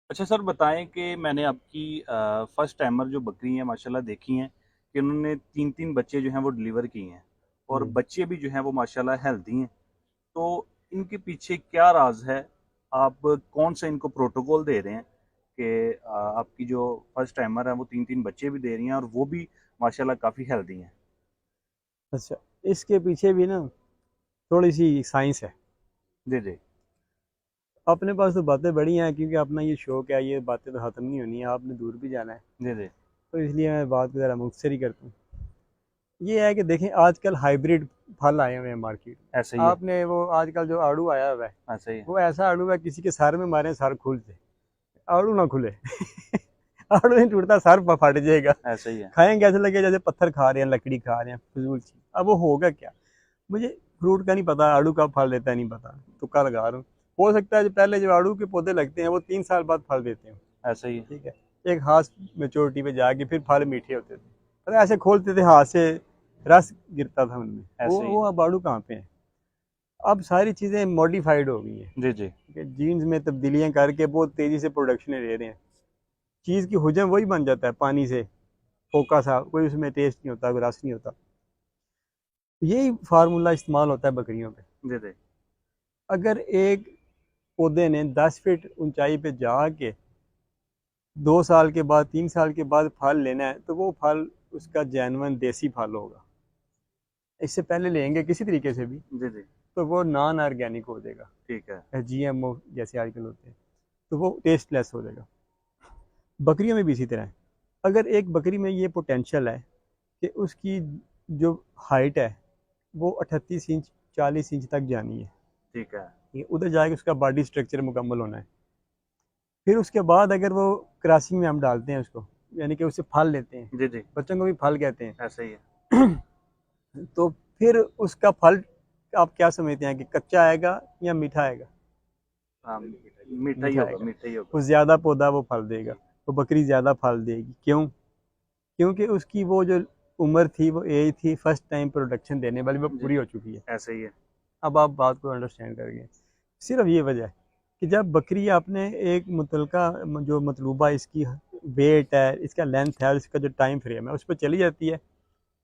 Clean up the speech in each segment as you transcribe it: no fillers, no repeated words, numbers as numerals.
अच्छा सर बताएँ कि मैंने आपकी फर्स्ट टाइमर जो बकरी हैं माशाल्लाह देखी हैं कि उन्होंने 3-3 बच्चे जो हैं वो डिलीवर किए हैं और जी। बच्चे भी जो हैं वो माशाल्लाह हेल्दी हैं। तो इनके पीछे क्या राज़ है? आप कौन-सा इनको प्रोटोकॉल दे रहे हैं कि आपकी जो फर्स्ट टाइमर है वो 3-3 बच्चे भी दे रही हैं और वो भी माशाल्लाह काफ़ी हेल्दी हैं? अच्छा, इसके पीछे भी ना थोड़ी सी साइंस है। जी, जी। अपने पास तो बातें बड़ी हैं, क्योंकि अपना ये शौक है, ये बातें तो ख़त्म नहीं होनी है, आपने दूर भी जाना है। जी, जी। तो इसलिए मैं बात ज़रा मुख्तसर ही करता हूँ। ये है कि देखें, आजकल हाइब्रिड फल आए हुए हैं मार्केट। ऐसा ही है। आपने वो आजकल जो आड़ू आया हुआ है, ऐसा ही है। वो ऐसा आड़ू है, किसी के सर में मारे सर खुल जाए, आड़ू ना खुले। आड़ू नहीं टूटता, सर फट जाएगा। ऐसा ही है। खाएंगे ऐसे लगे जैसे पत्थर खा रहे हैं, लकड़ी खा रहे हैं, फजूल चीज़। अब वो होगा क्या? मुझे फ्रूट का नहीं पता, आड़ू कब फल देता है नहीं पता, तुक्का लगा रहा हूँ। हो सकता है जो पहले जो आड़ू के पौधे लगते हैं वो 3 साल बाद फल देते हैं। ऐसा ही है। ठीक है, एक खास मेच्योरिटी पे जाके फिर फल मीठे होते थे, पर ऐसे खोलते थे हाथ से, रस गिरता था उनमें। वो ऐसा ही वो है। अब आड़ू कहाँ पे हैं? अब सारी चीज़ें मॉडिफाइड हो गई हैं। जी, जी। ठीक है, जीन्स में तब्दीलियाँ करके बहुत तेज़ी से प्रोडक्शन ले रहे हैं। चीज़ की हुजम वही बन जाता है पानी से, फोका सा, कोई उसमें टेस्ट नहीं होता, कोई रस नहीं होता। यही फार्मूला इस्तेमाल होता है बकरियों पे। जी, जी। अगर एक पौधे ने 10 फीट ऊंचाई पे जाके 2 साल के बाद, 3 साल के बाद फल लेना है, तो वो फल उसका जैनवन देसी फल होगा। इससे पहले लेंगे किसी तरीके से भी, जी, जी। तो वो नॉन ऑर्गेनिक हो ठीक है। जाएगा, जीएमओ जैसे आजकल होते हैं, तो वो टेस्टलेस हो जाएगा। बकरियों में भी इसी तरह है। अगर एक बकरी में ये पोटेंशियल है कि उसकी जो हाइट है वो 38 इंच 40 इंच तक जानी है, ठीक है। ठीक है, उधर जाके उसका बॉडी स्ट्रक्चर मुकम्मल होना है। फिर उसके बाद अगर वो क्रॉसिंग में हम डालते हैं उसको, यानी कि उससे फल लेते हैं, जी, जी। बच्चों को भी फल कहते ऐसा ही है। हैं। तो फिर उसका फल आप क्या समझते हैं कि कच्चा आएगा या मीठा आएगा? हाँ, मीठा ही मीठा होगा, आएगा। मीठा ही होगा। वो ज़्यादा पौधा वो फल देगा, जी। वो बकरी ज़्यादा फल देगी। क्यों? क्योंकि उसकी वो जो उम्र थी, वो एज थी फर्स्ट टाइम प्रोडक्शन देने वाली, वो जी, पूरी जी। हो चुकी है। ऐसा ही है। अब आप बात को अंडरस्टैंड करेंगे। सिर्फ ये वजह है कि जब बकरी आपने एक मुतलका जो मतलूबा इसकी वेट है, इसका लेंथ है, इसका जो टाइम फ्रेम है, उस पर चली जाती है,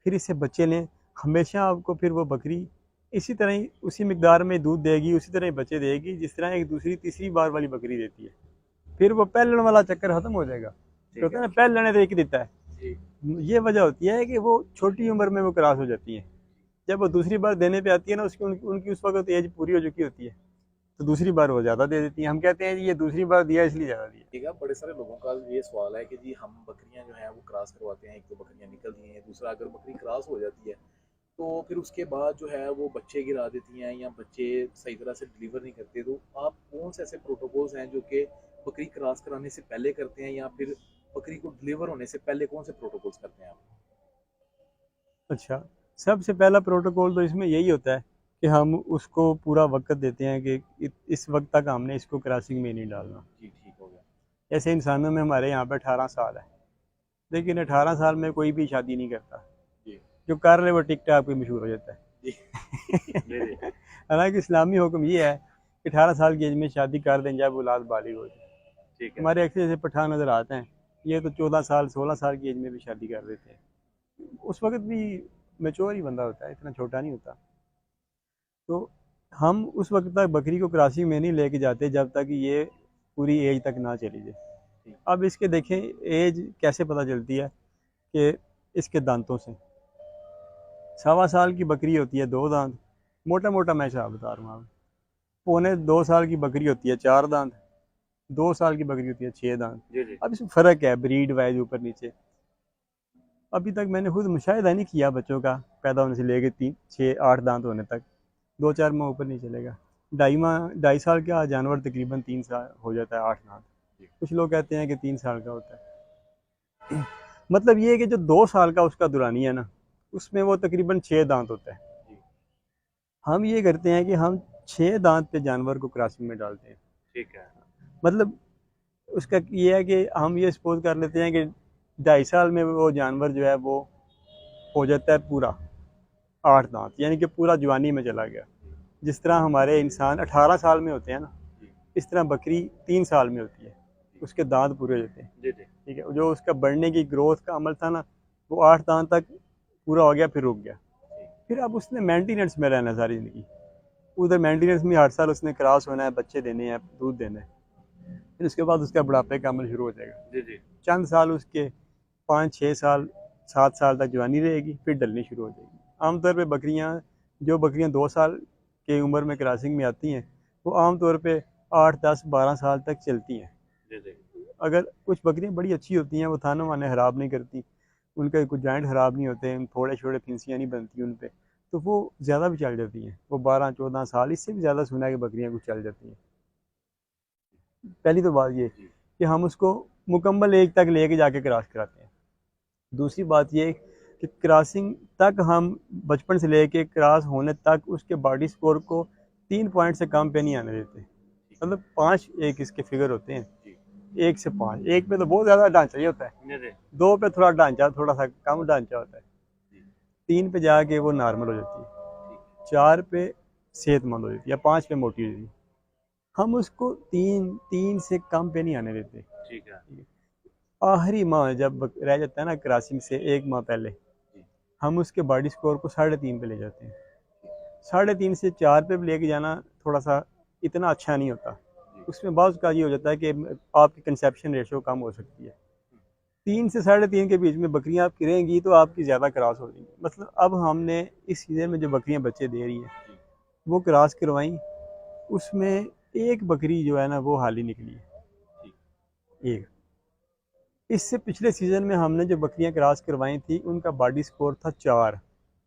फिर इससे बच्चे लें, हमेशा आपको फिर वो बकरी इसी तरह ही उसी मकदार में दूध देगी, उसी तरह ही बच्चे देगी, जिस तरह एक दूसरी तीसरी बार वाली बकरी देती है। फिर वो पहलने वाला चक्कर खत्म हो जाएगा। जो ठीक होता है है। ना, पहलने तो एक ही देता है। जी। ये वजह होती है कि वो छोटी उम्र में वो क्रॉस हो जाती है। जब वो दूसरी बार देने पे आती है ना, उसकी उनकी उनकी उस वक्त एज पूरी हो चुकी होती है, तो दूसरी बार वो ज़्यादा दे देती है। हम कहते हैं जी ये दूसरी बार दिया इसलिए ज़्यादा दिया। ठीक है, बड़े सारे लोगों का ये सवाल है कि जी हम बकरियां जो हैं वो क्रॉस करवाते हैं, एक दो बकरियां निकलती हैं, दूसरा अगर बकरी क्रॉस हो जाती है तो फिर उसके बाद जो है वो बच्चे गिरा देती हैं या बच्चे सही तरह से डिलीवर नहीं करते। तो आप कौन से ऐसे प्रोटोकॉल्स हैं जो कि बकरी क्रॉस कराने से पहले करते हैं या फिर बकरी को डिलीवर होने से पहले कौन से प्रोटोकॉल्स करते हैं आप? अच्छा, सबसे पहला प्रोटोकॉल तो इसमें यही होता है कि हम उसको पूरा वक्त देते हैं कि इस वक्त तक हमने इसको क्रॉसिंग में नहीं डालना। जी, ठीक हो गया। जैसे इंसानों में हमारे यहाँ पे 18 साल है, लेकिन 18 साल में कोई भी शादी नहीं करता। जी। जो कर ले वो टिकटॉक पे मशहूर हो जाता जी। जी, जी। है। हालांकि इस्लामी हुक्म ये है कि 18 साल की एज में शादी कर दें जब औलाद बालिग हो जाए। ठीक है। हमारे अक्सर जैसे पठान नज़र आते हैं, ये तो 14 साल 16 साल की एज में भी शादी कर देते हैं। उस वक्त भी मेच्योर ही बंदा होता है, इतना छोटा नहीं होता। तो हम उस वक्त तक बकरी को क्रॉसिंग में नहीं लेके जाते जब तक ये पूरी एज तक ना चली जाए। ठीक। अब इसके देखें एज कैसे पता चलती है कि इसके दांतों से। 1.25 साल की बकरी होती है 2 दांत, मोटा मोटा मैं हिसाब बता रहा हूँ आप। 2.25 साल की बकरी होती है 4 दांत, 2 साल की बकरी होती है 6 दांत। जी, जी। अब इसमें फ़र्क है ब्रीड वाइज ऊपर नीचे। अभी तक मैंने खुद मुशाहिदा नहीं किया बच्चों का पैदा होने से लेकर 3 6 8 दांत होने तक। 2 4 माह ऊपर नहीं चलेगा। 2.5 माह 2.5 साल का जानवर तकरीबन 3 साल हो जाता है 8 दांत। जी। कुछ लोग कहते हैं कि 3 साल का होता है। मतलब ये है कि जो 2 साल का उसका दुरानी है ना, उसमें वो तकरीबन 6 दांत होता है। जी। हम ये करते हैं कि हम 6 दांत पे जानवर को क्रॉसिंग में डालते हैं। ठीक है। मतलब उसका ये है कि हम ये सपोज कर लेते हैं कि 2.5 साल में वो जानवर जो है वो हो जाता है पूरा 8 दांत, यानी कि पूरा जवानी में चला गया। जी। जिस तरह हमारे इंसान 18 साल में होते हैं ना, जी। इस तरह बकरी 3 साल में होती है। जी। उसके दांत पूरे हो जाते हैं। जी जी। ठीक है, जो उसका बढ़ने की ग्रोथ का अमल था ना, वो 8 दांत तक पूरा हो गया, फिर रुक गया। फिर अब उसने मेंटेनेंस में रहना सारी ज़िंदगी। उधर मेंटेनेंस में हर साल उसने क्रॉस होना है, बच्चे देने हैं, दूध देना है। फिर उसके बाद उसका बुढ़ापे का अमल शुरू हो जाएगा। जी जी। चंद साल उसके 5 6 साल 7 साल तक जवानी रहेगी, फिर डलनी शुरू हो जाएगी। आमतौर पे बकरियां, जो बकरियां 2 साल की उम्र में क्रॉसिंग में आती हैं, वो आमतौर पे 8 10 12 साल तक चलती हैं। जी जी। अगर कुछ बकरियां बड़ी अच्छी होती हैं, वो थाने वाने ख़राब नहीं करती, उनके कुछ जॉइंट ख़राब नहीं होते, थोड़े छोटे फिंसियाँ नहीं बनती उन पे, तो वो ज़्यादा भी चल जाती हैं। वो 12 14 साल, इससे भी ज़्यादा सुना है कि बकरियां कुछ चल जाती हैं। पहली तो बात ये जी कि हम उसको मुकम्मल एज तक लेके जाके क्रॉस कराते हैं। दूसरी बात ये कि क्रॉसिंग तक हम बचपन से लेके क्रॉस होने तक उसके बॉडी स्कोर को 3 पॉइंट से कम पे नहीं आने देते। ठीक मतलब 5 एक इसके फिगर होते हैं, जी 1 से 5। एक पे तो बहुत ज़्यादा ढांचा ही होता है, जी जी। 2 पे थोड़ा ढांचा, थोड़ा सा कम ढांचा होता है, जी 3 पे जाके वो नॉर्मल हो जाती है, ठीक 4 पे सेहतमंद हो जाती है, या 5 पे मोटी हो जाती है। हम उसको 3 से कम पे नहीं आने देते। ठीक है। आखिरी माह जब रह जाता है ना क्रॉसिंग से 1 माह पहले, जी हम उसके बॉडी स्कोर को 3.5 पे ले जाते हैं। 3.5 से 4 पे भी लेके जाना थोड़ा सा इतना अच्छा नहीं होता। जी। उसमें बहुत का ये हो जाता है कि आपकी कंसेप्शन रेशो कम हो सकती है। 3 से 3.5 के बीच में बकरियां आपकी रहेंगी तो आपकी ज़्यादा क्रॉस हो जाएंगी। मतलब अब हमने इस सीज़न में जो बकरियां बच्चे दे रही हैं, जी वो क्रॉस करवाई, उसमें एक बकरी जो है ना वो हाली निकली है, ठीक एक। इससे पिछले सीज़न में हमने जो बकरियां क्रॉस करवाई थी, उनका बॉडी स्कोर था 4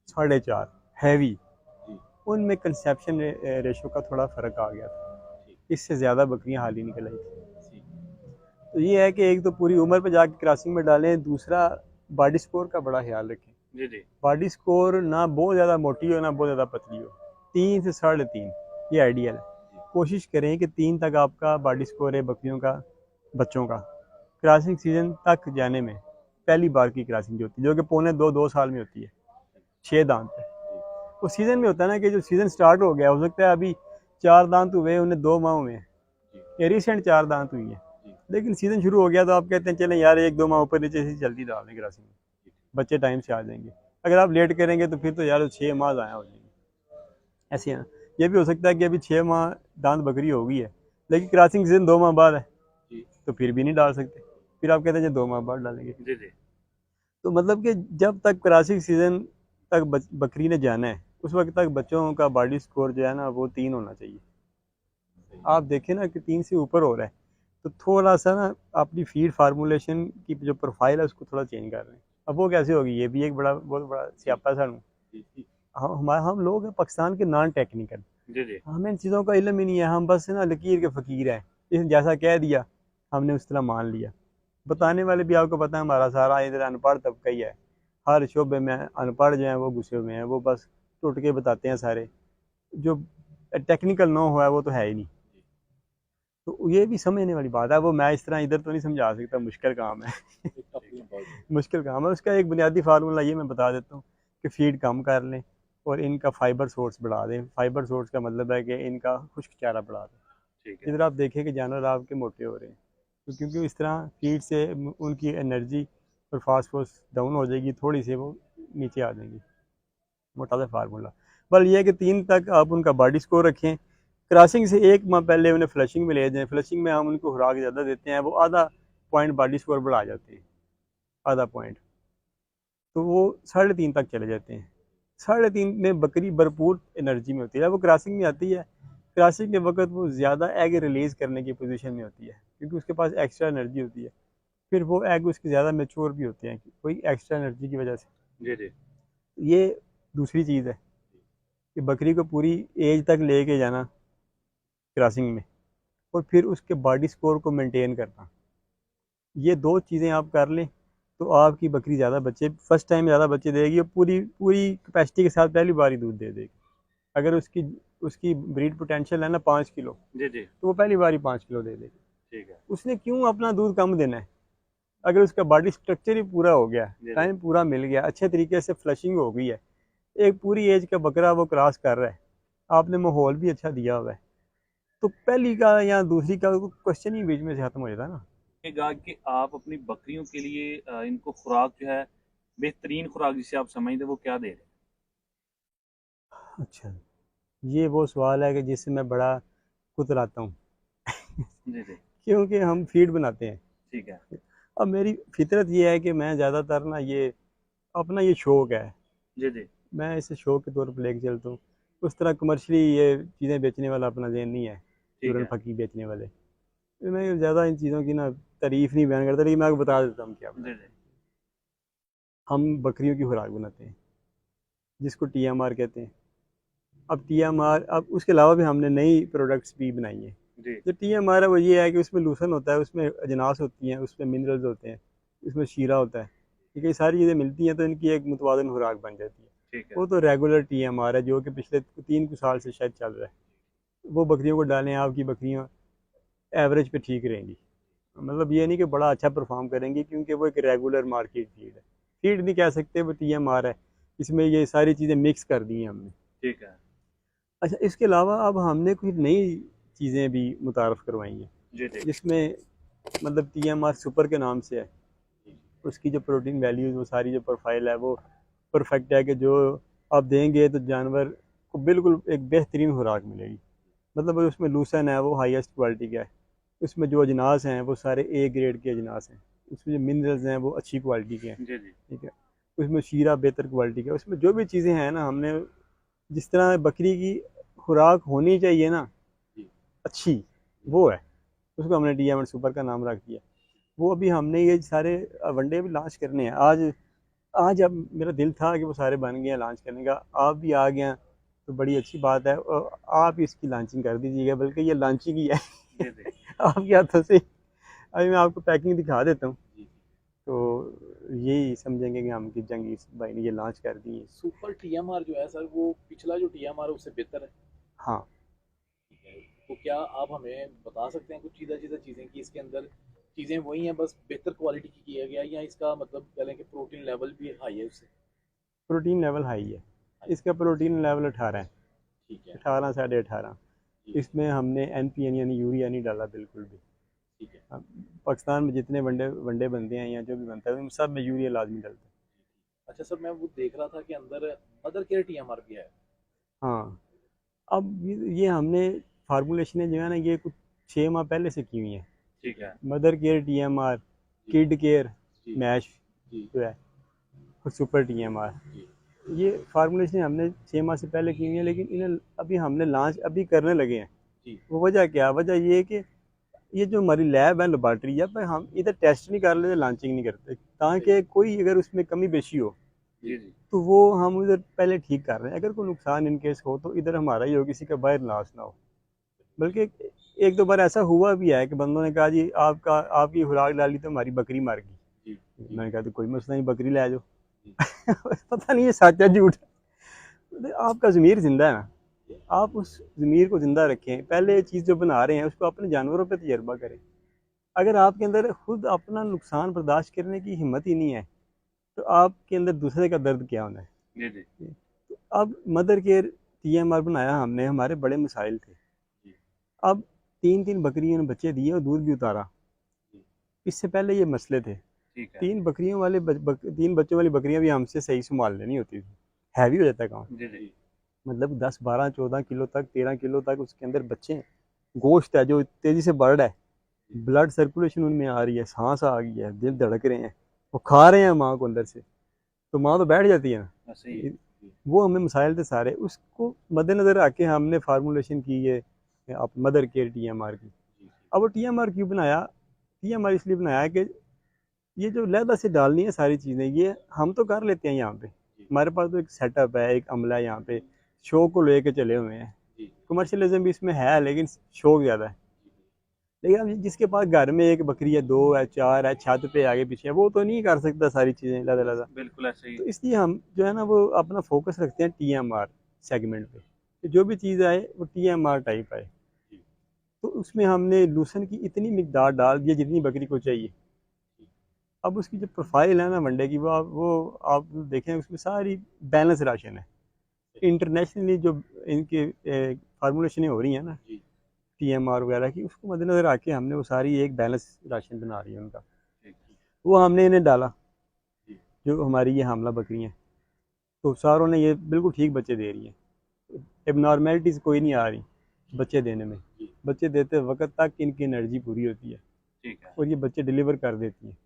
4.5 हैवी। जी उनमें कंसेप्शन रेशो का थोड़ा फ़र्क आ गया था, ठीक इससे ज़्यादा बकरियां हाली निकल आई थी। ठीक। तो ये है कि एक तो पूरी उम्र पे जाके क्रॉसिंग में डालें, दूसरा बॉडी स्कोर का बड़ा ख्याल रखें। जी जी। बॉडी स्कोर ना बहुत ज़्यादा मोटी हो ना बहुत ज़्यादा पतली हो, 3 से 3.5 ये आइडियल है। जी कोशिश करें कि 3 तक आपका बॉडी स्कोर है बकरियों का, बच्चों का। क्रॉसिंग सीजन तक जाने में पहली बार की क्रॉसिंग जो होती है, जो कि पौने 2 साल में होती है, 6 दांत पे, जी वो सीज़न में होता है ना कि जो सीज़न स्टार्ट हो गया, हो सकता है अभी 4 दांत हुए, उन्हें 2 माह हुए हैं, जी या रिसेंट 4 दांत हुई है, जी लेकिन सीज़न शुरू हो गया तो आप कहते हैं चलें यार 1 2 माह ऊपर नीचे से जल्दी डाल दें क्रॉसिंग में, जी। बच्चे टाइम से आ जाएंगे। अगर आप लेट करेंगे तो फिर तो यार 6 माह ज़ाया हो जाएंगे। ऐसे है ना, ये भी हो सकता है कि अभी 6 माह दांत बकरी हो गई है, लेकिन क्रॉसिंग सीजन 2 माह बाद है, जी तो फिर भी नहीं डाल सकते, फिर आप कहते हैं 2 माह बाद डालेंगे। जी जी। तो मतलब कि जब तक क्रॉसिंग सीजन तक बकरी ने जाना है, उस वक्त तक बच्चों का बॉडी स्कोर जो है ना वो 3 होना चाहिए। सही। आप देखें ना कि 3 से ऊपर हो रहा है, तो थोड़ा सा ना अपनी फीड फार्मूलेशन की जो प्रोफाइल है उसको थोड़ा चेंज कर रहे हैं। अब वो कैसे होगी, ये भी एक बड़ा बहुत बड़ा जी स्यापा सानू। जी जी हम लोग हैं पाकिस्तान के नॉन टेक्निकल, जी जी। हमें इन चीज़ों का इल्म ही नहीं है, हम बस ना लकीर के फ़कीर हैं, इसने जैसा कह दिया हमने उस तरह मान लिया। बताने वाले भी आपको पता है हमारा सारा इधर अनपढ़ तबका ही है, हर शोबे में अनपढ़ जो हैं वो घुसे हुए हैं, वो बस टुटके बताते हैं सारे, जो टेक्निकल नो हुआ है वो तो है ही नहीं। जी। तो ये भी समझने वाली बात है, वो मैं इस तरह इधर तो नहीं समझा सकता, मुश्किल काम है। एक टफ बहुत। मुश्किल काम है, उसका एक बुनियादी फार्मूला ये मैं बता देता हूँ कि फीड कम कर लें और इनका फाइबर सोर्स बढ़ा दें। फाइबर सोर्स का मतलब है कि इनका खुश्क चारा बढ़ा दें। ठीक है। इधर आप देखें कि जानवर आपके मोटे हो रहे हैं, तो क्योंकि इस तरह फीड से उनकी एनर्जी और फास्फोरस डाउन हो जाएगी, थोड़ी सी वो नीचे आ जाएंगी। मोटा सा फार्मूला बल ये है कि 3 तक आप उनका बॉडी स्कोर रखें। क्रॉसिंग से 1 माह पहले उन्हें फ्लशिंग में ले जाएं। फ्लशिंग में हम उनको खुराक ज़्यादा देते हैं, वो आधा पॉइंट बॉडी स्कोर बढ़ा जाते हैं, आधा पॉइंट, तो वो 3.5 तक चले जाते हैं। 3.5 में बकरी भरपूर एनर्जी में होती है, वो क्रॉसिंग में आती है, क्रॉसिंग के वक्त वो ज़्यादा एग रिलीज़ करने की पोजीशन में होती है, क्योंकि उसके पास एक्स्ट्रा एनर्जी होती है। फिर वो एग उसके ज़्यादा मेच्योर भी होते हैं कोई एक्स्ट्रा एनर्जी की वजह से। जी जी। ये दूसरी चीज़ है कि बकरी को पूरी एज तक लेके जाना क्रॉसिंग में, और फिर उसके बॉडी स्कोर को मेंटेन करना। ये 2 चीज़ें आप कर लें तो आपकी बकरी ज़्यादा बच्चे, फर्स्ट टाइम ज़्यादा बच्चे देगी और पूरी पूरी कैपेसिटी के साथ पहली बार ही दूध दे देगी। अगर उसकी उसकी ब्रीड पोटेंशियल है ना 5 किलो, जी जी। तो वो पहली बार ही 5 किलो दे देगी। ठीक है। उसने क्यों अपना दूध कम देना है, अगर उसका बॉडी स्ट्रक्चर ही पूरा हो गया, जी जी। टाइम पूरा मिल गया, अच्छे तरीके से फ्लशिंग हो गई है, एक पूरी एज का बकरा वो क्रॉस कर रहा है, आपने माहौल भी अच्छा दिया हुआ है, तो पहली का या दूसरी का क्वेश्चन ही बीच में से खत्म हो जाता है ना। गा कि आप अपनी बकरियों के लिए इनको खुराक जो है, बेहतरीन खुराक जिसे आप समझते हैं, वो क्या दे रहे हैं? अच्छा, ये वो सवाल है कि जिससे मैं बड़ा कुतराता हूँ। जी, जी। क्योंकि हम फीड बनाते हैं। ठीक है। अब मेरी फितरत ये है कि मैं ज़्यादातर ना ये अपना ये शौक़ है, जी, जी। मैं इसे शौक़ के तौर पर लेके चलता हूँ। उस तरह कमर्शियली ये चीज़ें बेचने वाला अपना ज़हन नहीं है, ठीक चूरन है। फकी बेचने वाले। तो मैं ज़्यादा इन चीज़ों की ना तारीफ़ नहीं बयान करता, लेकिन मैं आपको बता देता हूँ क्या जी, बनाते जी। हैं। हम बकरियों की खुराक बनाते हैं, जिसको टीएमआर कहते हैं। अब टीएमआर, अब उसके अलावा भी हमने नई प्रोडक्ट्स भी बनाई हैं। जी। जो टीएमआर है वो ये है कि उसमें लूसन होता है, उसमें अजनास होती हैं, उसमें मिनरल्स होते हैं, उसमें शीरा होता है। ठीक है, ये सारी चीज़ें मिलती हैं तो इनकी एक मुतवाज़न खुराक बन जाती है। ठीक है। वो तो रेगुलर टीएमआर है जो कि पिछले 3 साल से शायद चल रहा है। वो बकरियों को डालें, आपकी बकरियाँ एवरेज पे ठीक रहेंगी। मतलब ये नहीं कि बड़ा अच्छा परफॉर्म करेंगी, क्योंकि वो एक रेगुलर मार्केट फीड है। फीड नहीं कह सकते, वो टीएमआर है। इसमें ये सारी चीज़ें मिक्स कर दी हैं हमने। ठीक है। अच्छा, इसके अलावा अब हमने कुछ नई चीज़ें भी मुतारफ़ करवाई हैं, जी, जी। जिसमें मतलब टीएमआर सुपर के नाम से है। उसकी जो प्रोटीन वैल्यूज़, वो सारी जो प्रोफाइल है वो परफेक्ट है कि जो आप देंगे तो जानवर को बिल्कुल एक बेहतरीन खुराक मिलेगी। मतलब उसमें लूसन है वो हाईएस्ट क्वालिटी का है। उसमें जो अजनास हैं वो सारे ए ग्रेड के अजनास हैं। उसमें जो मिनरल्स हैं वो अच्छी क्वालिटी के हैं। जी, जी। ठीक है, उसमें शीरा बेहतर क्वालिटी का है। उसमें जो भी चीज़ें हैं ना, हमने जिस तरह बकरी की खुराक होनी चाहिए ना अच्छी, वो है। उसको हमने डी सुपर का नाम रख दिया। वो अभी हमने ये सारे वनडे भी लॉन्च करने हैं। आज आज अब मेरा दिल था कि वो सारे बन गए हैं लॉन्च करने का, आप भी आ गए हैं तो बड़ी अच्छी बात है। और आप इसकी लॉन्चिंग कर दीजिएगा, बल्कि ये लॉन्चिंग ही है जी, जी। आपके हाथों से। अभी मैं आपको पैकिंग दिखा देता हूँ, तो यही समझेंगे कि हम कि जंगीर भाई ने ये लॉन्च कर दी है। सुपर टीएमआर जो है सर, वो पिछला जो टीएमआर है उससे बेहतर है। हाँ, तो क्या आप हमें बता सकते हैं कुछ सीधा सीधा चीज़ें कि इसके अंदर चीज़ें वही हैं, बस बेहतर क्वालिटी की किया गया है, या इसका मतलब कह लें कि प्रोटीन लेवल भी हाई है उससे? प्रोटीन लेवल हाई है। इसका प्रोटीन लेवल 18 है, ठीक है। 18 साढ़े 18। जी। इसमें हमने एनपीएन यानी यूरिया नहीं डाला बिल्कुल भी। ठीक है। अब पाकिस्तान में जितने वनडे वनडे बनते हैं या जो भी बनता है उन सब में यूरिया लाजमी डलता है। अच्छा सर, मैं वो देख रहा था कि अंदर मदर केयर टीएमआर भी है। हाँ, अब ये हमने फार्मूलेशनें जो है ना, ये कुछ 6 माह पहले से की हुई हैं। ठीक है। मदर केयर टीएमआर, जी। किड केयर जी। मैश जी। जो है, और सुपर टीएमआर, जी। ये फार्मूलेशन हमने 6 माह से पहले की हुई है, लेकिन इन्हें अभी हमने लॉन्च अभी करने लगे हैं। जी। वो वजह क्या, वजह ये है कि ये जो हमारी लैब है, लेबॉर्ट्री है, पर हम इधर टेस्ट नहीं कर लेते, लॉन्चिंग नहीं करते, ताकि कोई अगर उसमें कमी बेशी हो जी, जी। तो वो हम उधर पहले ठीक कर रहे हैं। अगर कोई नुकसान इन केस हो तो इधर हमारा ही हो, किसी का बाहर लॉस ना हो। बल्कि एक दो बार ऐसा हुआ भी है कि बंदों ने कहा जी आपका आपकी खुराक डाली तो हमारी बकरी मर गई। जी। जी। मैंने कहा तो कोई मसला नहीं, बकरी ले जाओ। जी। पता नहीं ये सच है झूठ है। तो आपका ज़मीर जिंदा है ना, आप उस ज़मीर को ज़िंदा रखें। पहले ये चीज़ जो बना रहे हैं उसको अपने जानवरों पे तजर्बा करें। अगर आपके अंदर खुद अपना नुकसान बर्दाश्त करने की हिम्मत ही नहीं है तो आपके अंदर दूसरे का दर्द क्या होना है। जी, जी। तो अब मदर केयर टीएमआर बनाया हमने, हमारे बड़े मसाइल थे। जी। अब 3 बकरियों ने बच्चे दिए और दूध भी उतारा। जी। इससे पहले ये मसले थे। ठीक है। 3 बच्चों वाली बकरियां भी हमसे सही संभाल लेनी होती थी, हैवी हो जाता है काम। जी, जी। मतलब 10 12 14 किलो तक, 13 किलो तक उसके अंदर बच्चे हैं। गोश्त है जो तेज़ी से बढ़ रहा है, ब्लड सर्कुलेशन उनमें आ रही है, सांस आ गई है, दिल धड़क रहे हैं, वो खा रहे हैं माँ को अंदर से, तो माँ तो बैठ जाती है ना। सही है। जी। वो हमें मसाइल थे सारे, उसको मद्देनज़र आके हमने फार्मूलेशन की है आप मदर केयर टीएमआर की। जी। अब वो टीएमआर क्यों बनाया, टीएमआर इसलिए बनाया कि ये जो लहदा से डालनी है सारी चीज़ें, ये हम तो कर लेते हैं यहाँ पे। जी। हमारे पास तो एक सेटअप है, एक अमला है यहाँ पे, शो को लेके चले हुए हैं। जी। कमर्शलिज्म भी इसमें है, लेकिन शौक ज़्यादा है। लेकिन अब जिसके पास घर में एक बकरी है, 2 है, 4 है, छत पे आगे पीछे है, वो तो नहीं कर सकता सारी चीज़ें लहदा। बिल्कुल ऐसे ही। तो इसलिए हम जो है ना वो अपना फोकस रखते हैं टीएमआर सेगमेंट पे, कि जो भी चीज़ आए वो टीएमआर टाइप आए। जी। तो उसमें हमने लूसन की इतनी मिकदार डाल दी जितनी बकरी को चाहिए। अब उसकी जो प्रोफाइल है ना वनडे की, वो आप देखें, उसमें सारी बैलेंस राशन है। इंटरनेशनली जो इनके फार्मूलेशनें हो रही हैं ना, जी। TMR वगैरह की, उसको मद्देनज़र आके हमने वो सारी एक बैलेंस राशन बना रही है उनका, ठीक। वो हमने इन्हें डाला। जी। जो हमारी ये हामला बकरियाँ, तो सारों ने ये बिल्कुल ठीक बच्चे दे रही हैं, एबनॉर्मेलिटीज़ कोई नहीं आ रही बच्चे देने में। जी। बच्चे देते वक्त तक इनकी एनर्जी पूरी होती है ठीक है। और ये बच्चे डिलीवर कर देती हैं।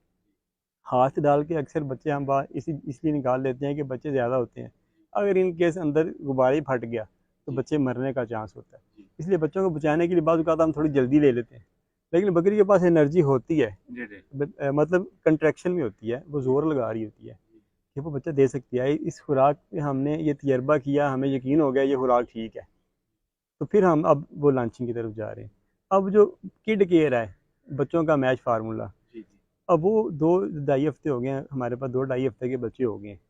हाथ डाल के अक्सर बच्चे हम बाहर इसलिए निकाल लेते हैं कि बच्चे ज़्यादा होते हैं, अगर इन केस अंदर गुब्बारा ही फट गया तो जी। बच्चे मरने का चांस होता है। जी। इसलिए बच्चों को बचाने के लिए बाज़ औक़ात हम थोड़ी जल्दी ले लेते हैं, लेकिन बकरी के पास एनर्जी होती है, जी जी। मतलब कंट्रैक्शन में होती है, वो ज़ोर लगा रही होती है कि वो बच्चा दे सकती है। इस खुराक पे हमने ये तजर्बा किया, हमें यकीन हो गया ये खुराक ठीक है, तो फिर हम अब वो लॉन्चिंग की तरफ जा रहे हैं। अब जो किड केयर है, बच्चों का मैच फार्मूला, जी। जी। अब वो 2 ढाई हफ्ते हो गए हैं हमारे पास, 2 ढाई हफ्ते के बच्चे हो गए हैं।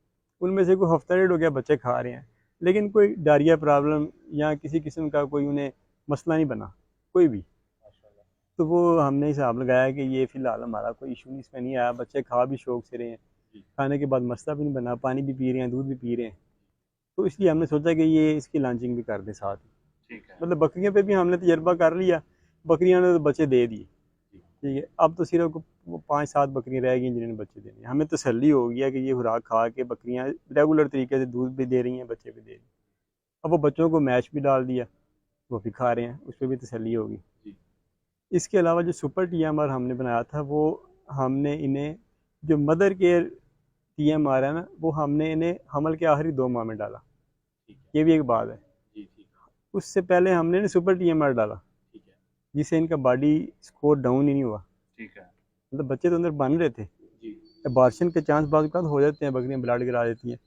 उनमें से कोई हफ्ता डेढ़ हो गया बच्चे खा रहे हैं, लेकिन कोई डायरिया प्रॉब्लम या किसी किस्म का कोई उन्हें मसला नहीं बना कोई भी। माशाल्लाह। तो वो हमने हिसाब लगाया कि ये फ़िलहाल हमारा कोई इशू नहीं इसमें नहीं आया, बच्चे खा भी शौक से रहे हैं, जी। खाने के बाद मसला भी नहीं बना, पानी भी पी रहे हैं, दूध भी पी रहे हैं। तो इसलिए हमने सोचा कि ये इसकी लॉन्चिंग भी कर दें साथ ही। ठीक है। मतलब बकरियों पे भी हमने तजर्बा कर लिया, बकरियों ने तो बच्चे दे दिए, ठीक है। अब तो सिर्फ वो 5-7 बकरियाँ रह गई जिन्होंने बच्चे देने हैं। हमें तसल्ली हो गया कि ये खुराक खा के बकरियाँ रेगुलर तरीके से दूध भी दे रही हैं, बच्चे भी दे रही हैं। अब वो बच्चों को मैश भी डाल दिया, वो भी खा रहे हैं, उस पर भी तसल्ली होगी। जी। इसके अलावा जो सुपर TMR हमने बनाया था, वो हमने इन्हें जो मदर केयर TMR है ना, वो हमने इन्हें हमल के आखिरी 2 माह में डाला। ठीक है। ये भी एक बात है। जी। ठीक। उससे पहले हमने इन्हें सुपर TMR डाला, ठीक है। जिससे इनका बॉडी स्कोर डाउन ही नहीं हुआ। ठीक है। मतलब बच्चे तो अंदर बन रहे थे, जी। अबॉर्शन के चांस बाद हो जाते हैं, बकरियां ब्लड गिरा देती हैं,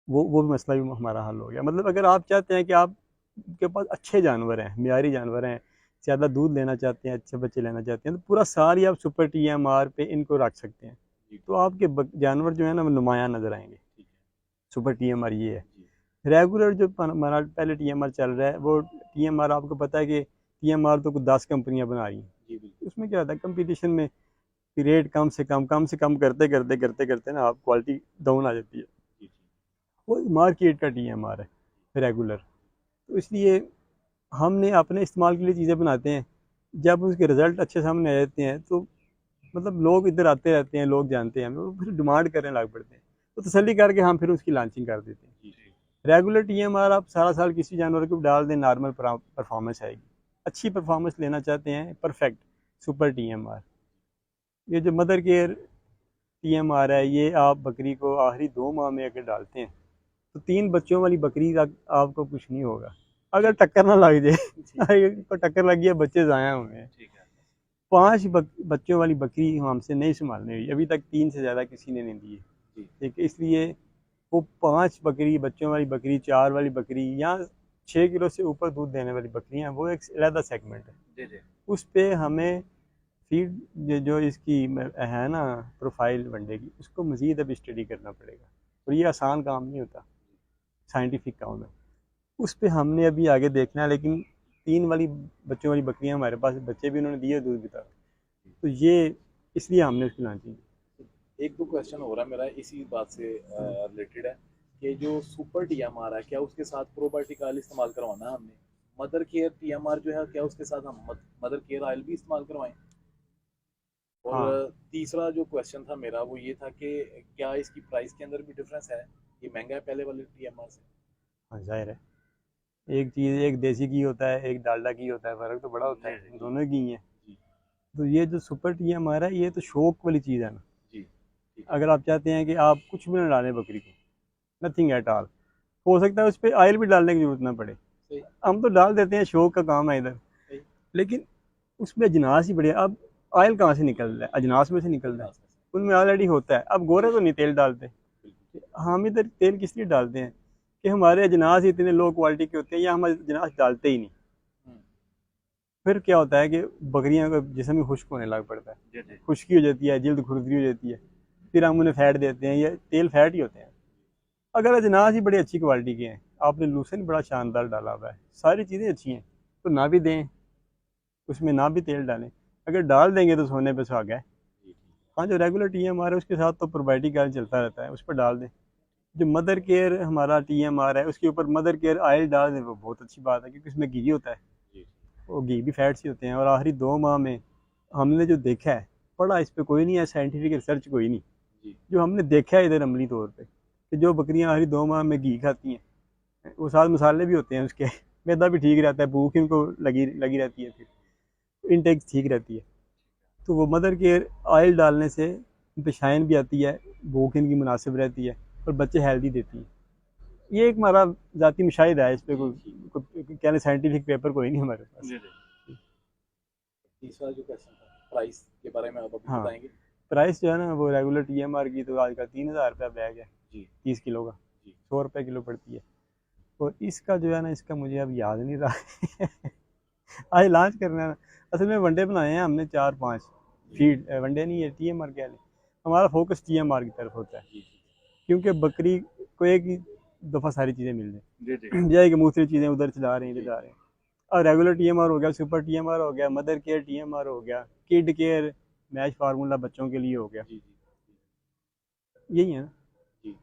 वो भी मसला भी हमारा हल हो गया। मतलब अगर आप चाहते हैं कि आपके पास अच्छे जानवर हैं, मियारी जानवर हैं, ज़्यादा दूध लेना चाहते हैं, अच्छे बच्चे लेना चाहते हैं, तो पूरा साल ही आप सुपर TMR पे इनको रख सकते हैं, जी। तो आपके जानवर जो है ना वो नुमायाँ नज़र आएंगे। ठीक है। सुपर TMR ये है। जी। रेगुलर जो हमारा पहले TMR चल रहा है, वो TMR आपको पता है कि TMR तो कुछ 10 कंपनियाँ बना रही हैं। जी। बिल्कुल। उसमें क्या होता है, कंपटीशन में रेट कम से कम करते करते ना आप क्वालिटी डाउन आ जाती है। जी। वो मार्केट का TMR है रेगुलर, तो इसलिए हमने अपने इस्तेमाल के लिए चीज़ें बनाते हैं, जब उसके रिज़ल्ट अच्छे सामने आ जाते हैं तो मतलब लोग इधर आते रहते हैं, लोग जानते हैं हमें, वो फिर डिमांड करने लग पड़ते हैं, तो तसल्ली करके हम फिर उसकी लॉन्चिंग कर देते हैं। जी। रेगुलर TMR आप सारा साल किसी जानवर को डाल दें, नॉर्मल परफॉर्मेंस आएगी। अच्छी परफॉर्मेंस लेना चाहते हैं, परफेक्ट सुपर TMR। ये जो मदर केयर TMR है, ये आप बकरी को आखिरी 2 माह में अगर डालते हैं तो 3 बच्चों वाली बकरी आपको कुछ नहीं होगा, अगर टक्कर ना लग जाए। तो टक्कर लग गया, बच्चे ज़ाया हुए हैं। ठीक है। 5 बच्चों वाली बकरी हमसे नहीं संभालने हुई अभी तक, 3 से ज़्यादा किसी ने नहीं दी है, जी। ठीक है। इसलिए वो 5 बकरी, बच्चों वाली बकरी, 4 वाली बकरी या 6 किलो से ऊपर दूध देने वाली बकरियाँ, वो एक अलग सेगमेंट है। जी जी। उस पे हमें फीड जो इसकी है ना प्रोफाइल वनडे की, उसको मज़ीद अब स्टडी करना पड़ेगा, और ये आसान काम नहीं होता, साइंटिफिक काम है। उस पे हमने अभी आगे देखना है, लेकिन 3 वाली बच्चों वाली बकरियां हमारे पास, बच्चे भी उन्होंने दिए, दूध भी था, तो ये इसलिए हमने उसकी लॉन्चिंग की। एक दो क्वेश्चन हो रहा है मेरा इसी बात से रिलेटेड है कि जो सुपर TMR है, क्या उसके साथ प्रोबायोटिक ऑयल इस्तेमाल करवाना है हमने? मदर केयर TMR जो है, क्या उसके साथ हम मदर केयर ऑयल भी इस्तेमाल करवाएं? और हाँ तीसरा जो क्वेश्चन था मेरा वो ये था कि क्या इसकी प्राइस के अंदर भी डिफरेंस है? ये महंगा है पहले वाले TMR से? हाँ, जाहिर है, एक चीज़, एक देसी घी होता है, एक डालडा घी होता है, फ़र्क तो बड़ा होता जी है, जी। दोनों घी हैं। जी। तो ये जो सुपर TMR है, ये तो शौक वाली चीज़ है ना। जी। ठीक है। अगर आप चाहते हैं कि आप कुछ भी ना डालें बकरी को, नथिंग एट ऑल, हो सकता है उस पर ऑयल भी डालने की ज़रूरत ना पड़े, सही। हम तो डाल देते हैं, शौक का काम है इधर, सही। लेकिन उसमें अजनास ही बढ़िया। अब ऑयल कहाँ से निकल रहा है? अजनास में से निकल रहा है, उनमें ऑलरेडी होता है। अब गोरे तो नहीं तेल डालते, हम इधर तेल किस लिए डालते हैं कि हमारे अजनास इतने लो क्वालिटी के होते हैं, या हम अजनास डालते ही नहीं। फिर क्या होता है कि बकरियां का जिस्म ही खुश्क होने लग पड़ता है, जी जी। खुश्की हो जाती है, जल्द खुरदरी हो जाती है, फिर हम उन्हें फैट देते हैं, ये तेल फैट ही होते हैं। अगर अजनास ही बड़ी अच्छी क्वालिटी के हैं, आपने लूसन बड़ा शानदार डाला हुआ है, सारी चीज़ें अच्छी हैं, तो ना भी दें, उसमें ना भी तेल डालें। अगर डाल देंगे तो सोने पे सुहागा है। हाँ, जो रेगुलर TMR है उसके साथ तो प्रोबायोटिक ऑयल चलता रहता है, उस पर डाल दें। जो मदर केयर हमारा TMR है, उसके ऊपर मदर केयर ऑयल डाल दें, वो बहुत अच्छी बात है, क्योंकि उसमें घी होता है, वो घी भी फैट्स ही होते हैं। और आखिरी 2 माह में हमने जो देखा है, पढ़ा इस पे कोई नहीं है, साइंटिफिक रिसर्च कोई नहीं, जी जो हमने देखा है इधर अमली तौर पे कि जो बकरियां आखिरी 2 माह में घी खाती हैं, वो साथ मसाले भी होते हैं उसके, मैदा भी ठीक रहता है, भूख इनको लगी लगी रहती है, फिर इनटेक ठीक रहती है। तो वो मदर केयर ऑयल डालने से इन पे शाइन भी आती है, भूख इनकी मुनासिब रहती है और बच्चे हेल्दी देती है। ये एक हमारा ज़ाती मुशाहिदा है, इस पे कोई कहने साइंटिफिक पेपर कोई नहीं हमारे पास। जी जी। तीसरा जो क्वेश्चन था प्राइस के बारे में आप अभी हाँ, बताएंगे। प्राइस जो है ना वो रेगुलर TMR की तो आज का 3000 रुपया बैग है, जी 30 किलो का, जी 100 रुपये किलो पड़ती है। और इसका जो है ना, इसका मुझे अब याद नहीं रहा आज लॉन्च करना है। असल में वनडे बनाए हैं हमने 4-5 फीड, वनडे नहीं है, TMR कह लें। हमारा फोकस TMR की तरफ होता है, जी क्योंकि बकरी को एक ही दफ़ा सारी चीज़ें मिल जी जी। जाए, यह कि दूसरी चीज़ें उधर चला रहे हैं इधर जा रहे हैं। और रेगुलर TMR हो गया, सुपर TMR हो गया, मदर केयर TMR हो गया, किड केयर मैच फार्मूला बच्चों के लिए हो गया, जी जी यही है ना। जी।